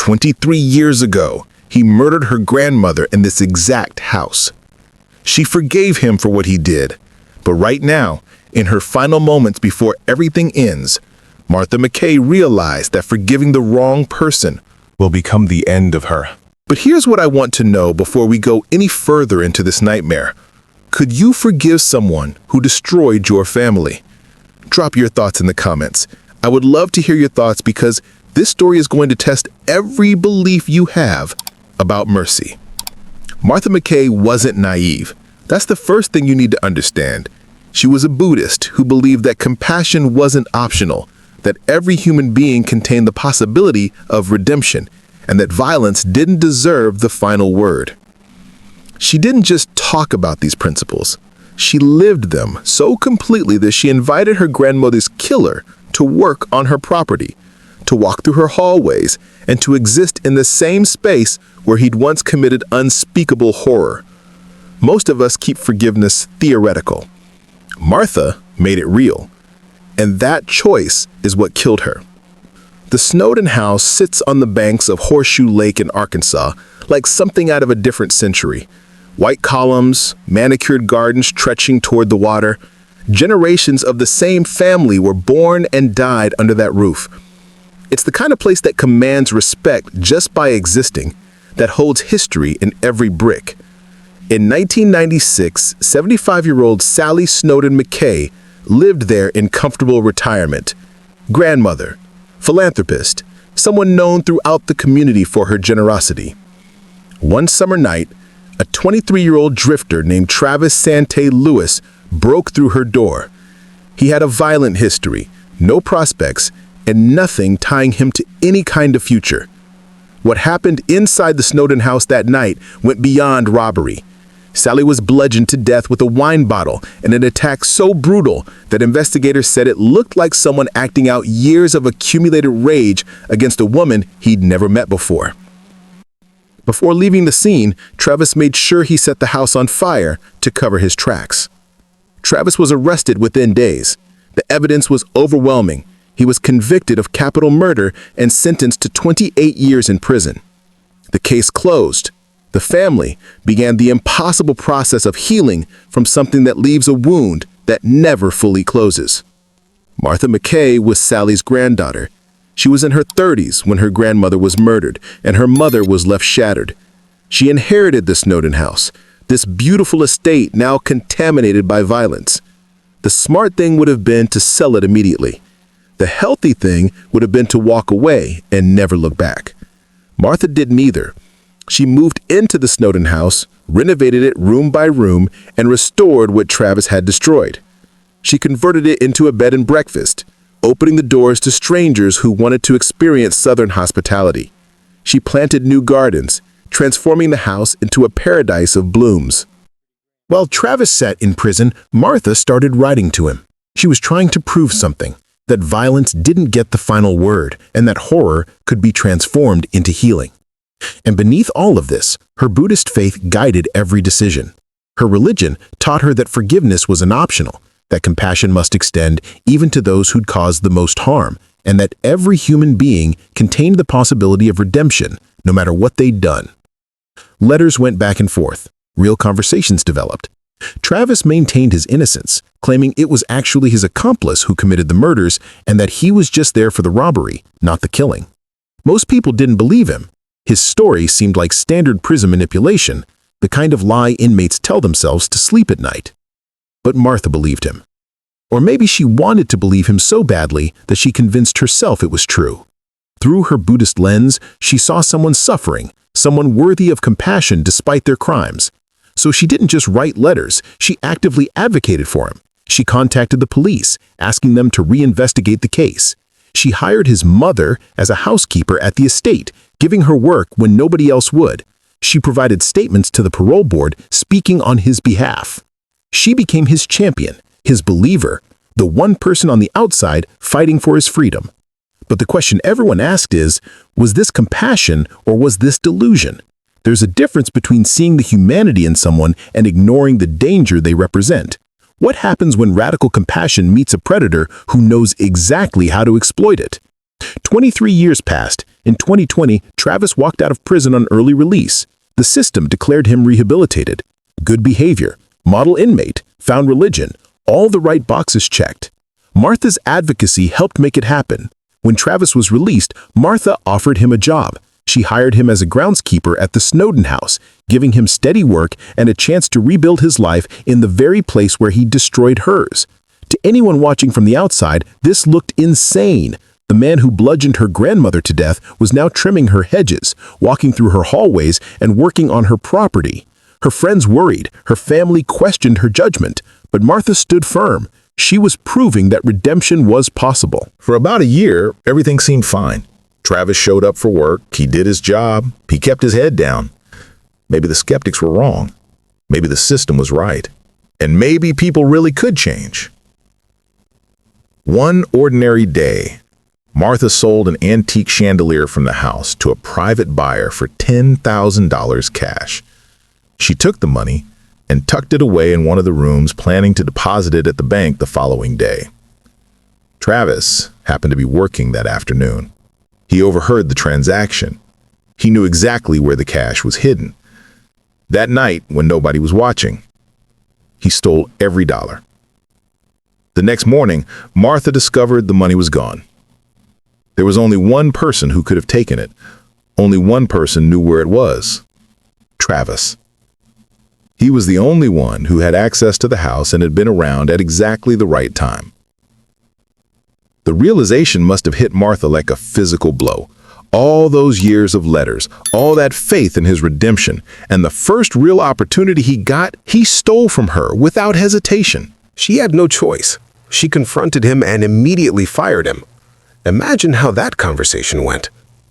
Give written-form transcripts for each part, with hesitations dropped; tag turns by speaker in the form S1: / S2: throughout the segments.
S1: 23 years ago, he murdered her grandmother in this exact house. She forgave him for what he did, but right now, in her final moments before everything ends, Martha McKay realized that forgiving the wrong person will become the end of her. But here's what I want to know before we go any further into this nightmare. Could you forgive someone who destroyed your family? Drop your thoughts in the comments. I would love to hear your thoughts because this story is going to test every belief you have about mercy. Martha McKay wasn't naive. That's the first thing you need to understand. She was a Buddhist who believed that compassion wasn't optional, that every human being contained the possibility of redemption, and that violence didn't deserve the final word. She didn't just talk about these principles. She lived them so completely that she invited her grandmother's killer to work on her property, to walk through her hallways, and to exist in the same space where he'd once committed unspeakable horror. Most of us keep forgiveness theoretical. Martha made it real, and that choice is what killed her. The Snowden house sits on the banks of Horseshoe Lake in Arkansas like something out of a different century. White columns, manicured gardens stretching toward the water. Generations of the same family were born and died under that roof. It's the kind of place that commands respect just by existing, that holds history in every brick. In 1996, 75-year-old Sally Snowden McKay lived there in comfortable retirement. Grandmother, philanthropist, someone known throughout the community for her generosity. One summer night, a 23-year-old drifter named Travis Sante Lewis broke through her door. He had a violent history, no prospects, and nothing tying him to any kind of future. What happened inside the Snowden house that night went beyond robbery. Sally was bludgeoned to death with a wine bottle in an attack so brutal that investigators said it looked like someone acting out years of accumulated rage against a woman he'd never met before. Before leaving the scene, Travis made sure he set the house on fire to cover his tracks. Travis was arrested within days. The evidence was overwhelming. He was convicted of capital murder and sentenced to 28 years in prison. The case closed. The family began the impossible process of healing from something that leaves a wound that never fully closes. Martha McKay was Sally's granddaughter. She was in her 30s when her grandmother was murdered, and her mother was left shattered. She inherited the Snowden house, this beautiful estate now contaminated by violence. The smart thing would have been to sell it immediately. The healthy thing would have been to walk away and never look back. Martha didn't either. She moved into the Snowden house, renovated it room by room, and restored what Travis had destroyed. She converted it into a bed and breakfast, opening the doors to strangers who wanted to experience Southern hospitality. She planted new gardens, transforming the house into a paradise of blooms. While Travis sat in prison, Martha started writing to him. She was trying to prove something, that violence didn't get the final word, and that horror could be transformed into healing. And beneath all of this, her Buddhist faith guided every decision. Her religion taught her that forgiveness was an optional, that compassion must extend even to those who'd caused the most harm, and that every human being contained the possibility of redemption, no matter what they'd done. Letters went back and forth. Real conversations developed. Travis maintained his innocence, claiming it was actually his accomplice who committed the murders and that he was just there for the robbery, not the killing. Most people didn't believe him. His story seemed like standard prison manipulation, the kind of lie inmates tell themselves to sleep at night. But Martha believed him. Or maybe she wanted to believe him so badly that she convinced herself it was true. Through her Buddhist lens, she saw someone suffering, someone worthy of compassion despite their crimes. So she didn't just write letters, she actively advocated for him. She contacted the police, asking them to reinvestigate the case. She hired his mother as a housekeeper at the estate, giving her work when nobody else would. She provided statements to the parole board, speaking on his behalf. She became his champion, his believer, the one person on the outside fighting for his freedom. But the question everyone asked is, was this compassion or was this delusion? There's a difference between seeing the humanity in someone and ignoring the danger they represent. What happens when radical compassion meets a predator who knows exactly how to exploit it? 23 years passed, In 2020, Travis walked out of prison on early release. The system declared him rehabilitated. Good behavior, model inmate, found religion, all the right boxes checked. Martha's advocacy helped make it happen. When Travis was released, Martha offered him a job. She hired him as a groundskeeper at the Snowden house, giving him steady work and a chance to rebuild his life in the very place where he destroyed hers. To anyone watching from the outside, this looked insane. The man who bludgeoned her grandmother to death was now trimming her hedges, walking through her hallways, and working on her property. Her friends worried, her family questioned her judgment, but Martha stood firm. She was proving that redemption was possible.
S2: For about a year, everything seemed fine. Travis showed up for work, he did his job, he kept his head down. Maybe the skeptics were wrong. Maybe the system was right. And maybe people really could change. One ordinary day, Martha sold an antique chandelier from the house to a private buyer for $10,000 cash. She took the money and tucked it away in one of the rooms, planning to deposit it at the bank the following day. Travis happened to be working that afternoon. He overheard the transaction. He knew exactly where the cash was hidden. That night, when nobody was watching, he stole every dollar. The next morning, Martha discovered the money was gone. There was only one person who could have taken it. Only one person knew where it was: Travis. He was the only one who had access to the house and had been around at exactly the right time. The realization must have hit Martha like a physical blow. All those years of letters, all that faith in his redemption, and the first real opportunity he got, he stole from her without hesitation.
S3: She had no choice. She confronted him and immediately fired him. Imagine how that conversation went.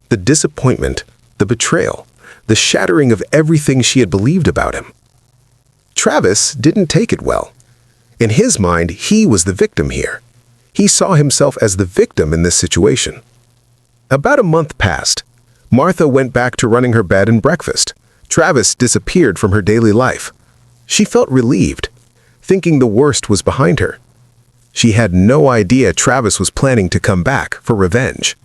S3: The disappointment, the betrayal, the shattering of everything she had believed about him. Travis didn't take it well. In his mind, he was the victim here. He saw himself as the victim in this situation. About a month passed. Martha went back to running her bed and breakfast. Travis disappeared from her daily life. She felt relieved, thinking the worst was behind her. She had no idea Travis was planning to come back for revenge.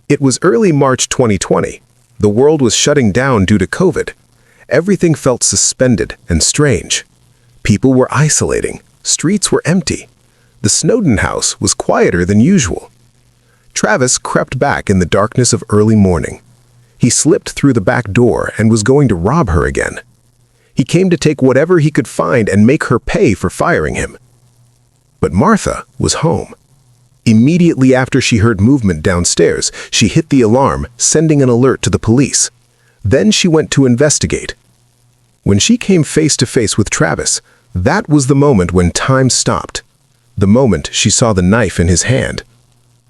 S3: It was early March 2020. The world was shutting down due to COVID. Everything felt suspended and strange. People were isolating. Streets were empty. The Snowden house was quieter than usual. Travis crept back in the darkness of early morning. He slipped through the back door and was going to rob her again. He came to take whatever he could find and make her pay for firing him. But Martha was home. Immediately after she heard movement downstairs, she hit the alarm, sending an alert to the police. Then she went to investigate. When she came face to face with Travis, that was the moment when time stopped. The moment she saw the knife in his hand.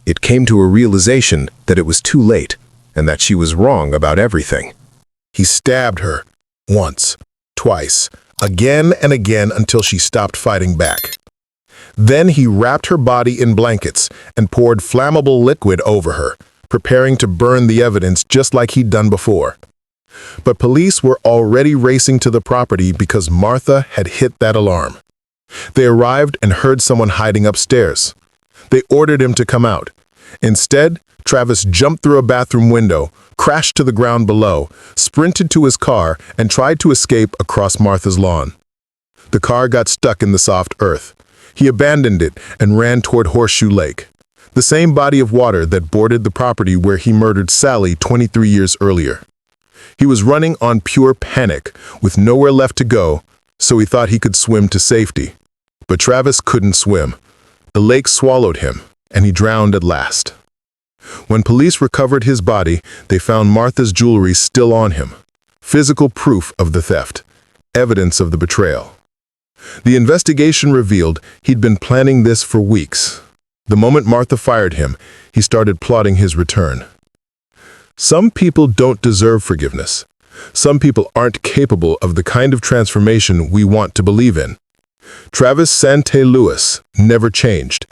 S3: It came to a realization that it was too late and that she was wrong about everything.
S1: He stabbed her once, twice, again and again until she stopped fighting back. Then he wrapped her body in blankets and poured flammable liquid over her, preparing to burn the evidence just like he'd done before. But police were already racing to the property because Martha had hit that alarm. They arrived and heard someone hiding upstairs. They ordered him to come out. Instead, Travis jumped through a bathroom window, crashed to the ground below, sprinted to his car, and tried to escape across Martha's lawn. The car got stuck in the soft earth. He abandoned it and ran toward Horseshoe Lake, the same body of water that bordered the property where he murdered Sally 23 years earlier. He was running on pure panic, with nowhere left to go, so he thought he could swim to safety. But Travis couldn't swim. The lake swallowed him, and he drowned at last. When police recovered his body, they found Martha's jewelry still on him, physical proof of the theft, evidence of the betrayal. The investigation revealed he'd been planning this for weeks. The moment Martha fired him, he started plotting his return. Some people don't deserve forgiveness. Some people aren't capable of the kind of transformation we want to believe in. Travis Sante Lewis never changed.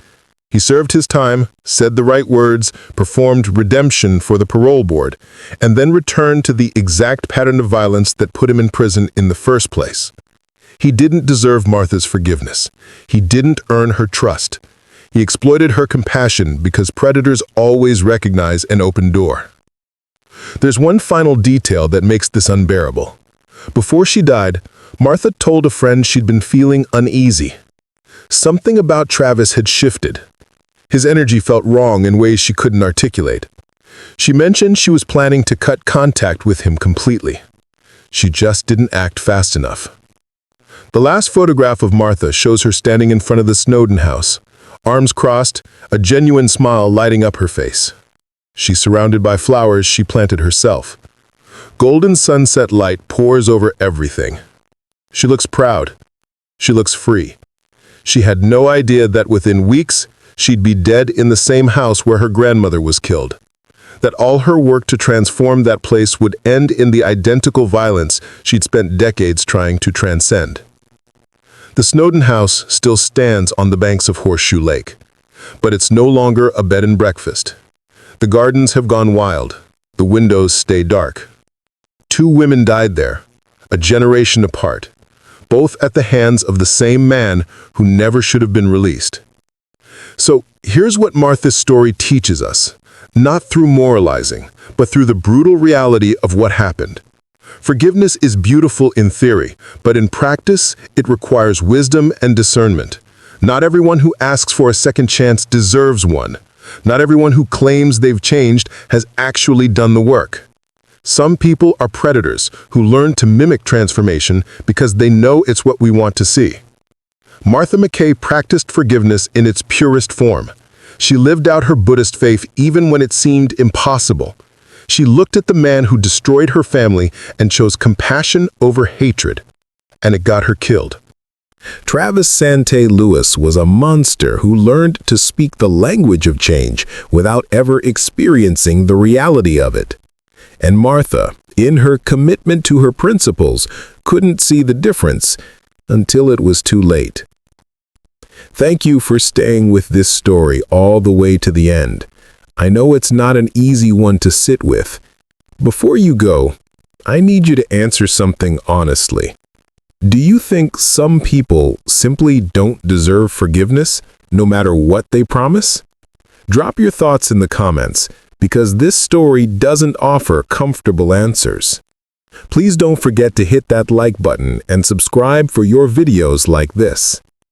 S1: He served his time, said the right words, performed redemption for the parole board, and then returned to the exact pattern of violence that put him in prison in the first place. He didn't deserve Martha's forgiveness. He didn't earn her trust. He exploited her compassion because predators always recognize an open door. There's one final detail that makes this unbearable. Before she died, Martha told a friend she'd been feeling uneasy. Something about Travis had shifted. His energy felt wrong in ways she couldn't articulate. She mentioned she was planning to cut contact with him completely. She just didn't act fast enough. The last photograph of Martha shows her standing in front of the Snowden house, arms crossed, a genuine smile lighting up her face. She's surrounded by flowers she planted herself. Golden sunset light pours over everything. She looks proud. She looks free. She had no idea that within weeks, she'd be dead in the same house where her grandmother was killed. That all her work to transform that place would end in the identical violence she'd spent decades trying to transcend. The Snowden house still stands on the banks of Horseshoe Lake, but it's no longer a bed and breakfast. The gardens have gone wild. The windows stay dark. 2 women died there, a generation apart, both at the hands of the same man who never should have been released. So here's what Martha's story teaches us, not through moralizing, but through the brutal reality of what happened. Forgiveness is beautiful in theory, but in practice, it requires wisdom and discernment. Not everyone who asks for a second chance deserves one. Not everyone who claims they've changed has actually done the work. Some people are predators who learn to mimic transformation because they know it's what we want to see. Martha McKay practiced forgiveness in its purest form. She lived out her Buddhist faith even when it seemed impossible. She looked at the man who destroyed her family and chose compassion over hatred, and it got her killed.
S2: Travis Sante Lewis was a monster who learned to speak the language of change without ever experiencing the reality of it. And Martha, in her commitment to her principles, couldn't see the difference until it was too late. Thank you for staying with this story all the way to the end. I know it's not an easy one to sit with. Before you go, I need you to answer something honestly. Do you think some people simply don't deserve forgiveness, no matter what they promise? Drop your thoughts in the comments, because this story doesn't offer comfortable answers. Please don't forget to hit that like button and subscribe for your videos like this.